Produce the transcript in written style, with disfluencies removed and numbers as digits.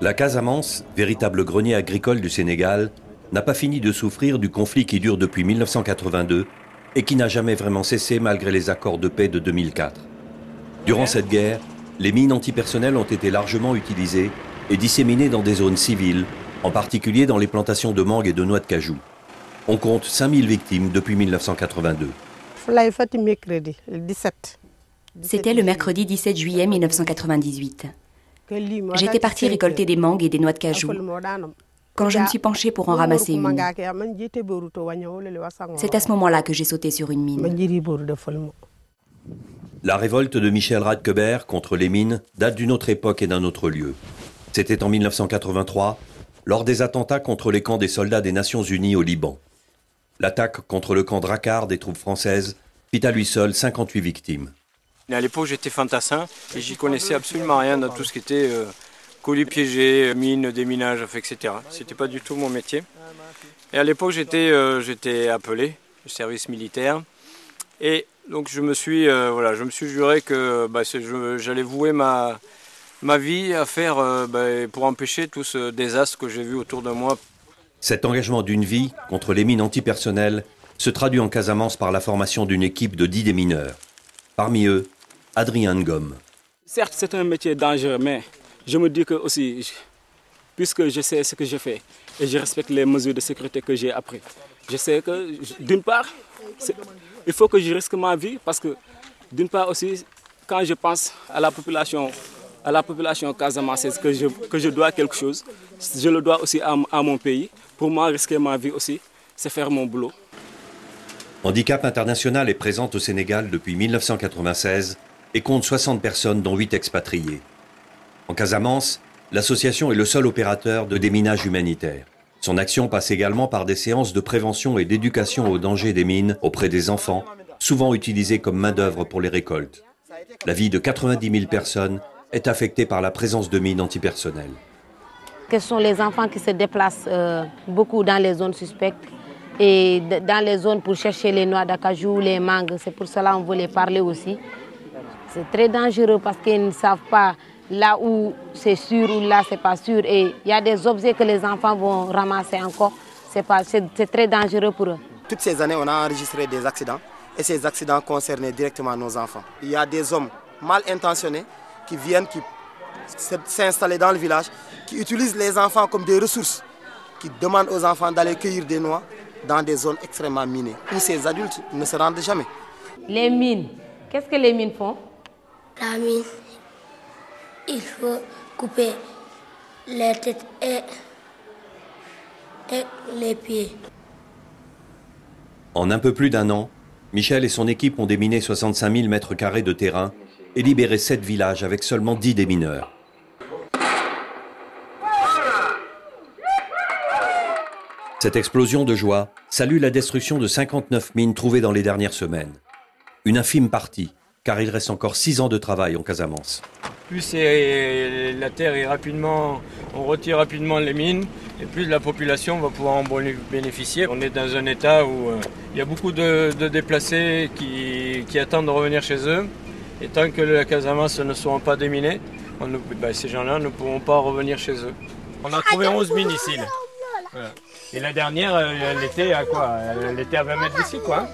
La Casamance, véritable grenier agricole du Sénégal, n'a pas fini de souffrir du conflit qui dure depuis 1982 et qui n'a jamais vraiment cessé malgré les accords de paix de 2004. Durant cette guerre, les mines antipersonnelles ont été largement utilisées et disséminées dans des zones civiles, en particulier dans les plantations de mangue et de noix de cajou. On compte 5000 victimes depuis 1982. C'était le mercredi 17 juillet 1998. J'étais partie récolter des mangues et des noix de cajou. Quand je me suis penchée pour en ramasser une, c'est à ce moment-là que j'ai sauté sur une mine. La révolte de Michel Radkeber contre les mines date d'une autre époque et d'un autre lieu. C'était en 1983, lors des attentats contre les camps des soldats des Nations Unies au Liban. L'attaque contre le camp Drakkar des troupes françaises fit à lui seul 58 victimes. À l'époque, j'étais fantassin et j'y connaissais absolument rien dans tout ce qui était colis piégés, mines, déminage, etc. C'était pas du tout mon métier. Et à l'époque, j'étais appelé au service militaire. Et donc, je me suis juré que j'allais vouer ma vie à faire pour empêcher tout ce désastre que j'ai vu autour de moi. Cet engagement d'une vie contre les mines antipersonnelles se traduit en Casamance par la formation d'une équipe de 10 démineurs. Parmi eux, Adrien Ngom. Certes, c'est un métier dangereux, mais je me dis que aussi, puisque je sais ce que je fais et je respecte les mesures de sécurité que j'ai apprises, je sais que, d'une part, il faut que je risque ma vie parce que, d'une part aussi, quand je pense à la population casamançaise que je dois quelque chose, je le dois aussi à mon pays. Pour moi, risquer ma vie aussi, c'est faire mon boulot. Handicap International est présente au Sénégal depuis 1996 et compte 60 personnes dont 8 expatriés. En Casamance, l'association est le seul opérateur de déminage humanitaire. Son action passe également par des séances de prévention et d'éducation aux dangers des mines auprès des enfants, souvent utilisés comme main-d'œuvre pour les récoltes. La vie de 90 000 personnes est affectée par la présence de mines antipersonnelles. Ce sont les enfants qui se déplacent beaucoup dans les zones suspectes et dans les zones pour chercher les noix d'acajou, les mangues. C'est pour cela qu'on voulait parler aussi. C'est très dangereux parce qu'ils ne savent pas là où c'est sûr ou là c'est pas sûr. Et il y a des objets que les enfants vont ramasser encore. C'est très dangereux pour eux. Toutes ces années, on a enregistré des accidents et ces accidents concernaient directement nos enfants. Il y a des hommes mal intentionnés qui viennent, qui s'installer dans le village, qui utilisent les enfants comme des ressources, qui demandent aux enfants d'aller cueillir des noix dans des zones extrêmement minées, où ces adultes ne se rendent jamais. Les mines, qu'est-ce que les mines font? La mine, il faut couper les têtes et les pieds. En un peu plus d'un an, Michel et son équipe ont déminé 65 000 mètres carrés de terrain et libéré 7 villages avec seulement 10 démineurs. Cette explosion de joie salue la destruction de 59 mines trouvées dans les dernières semaines. Une infime partie, car il reste encore 6 ans de travail en Casamance. Plus la terre est on retire rapidement les mines, et plus la population va pouvoir en bénéficier. On est dans un état où il y a beaucoup de déplacés qui attendent de revenir chez eux. Et tant que la Casamance ne sera pas déminée, ces gens-là ne pourront pas revenir chez eux. On a trouvé 11 mines ici. Là. Voilà. Et la dernière, elle était à quoi? Elle était à 20 mètres d'ici, quoi.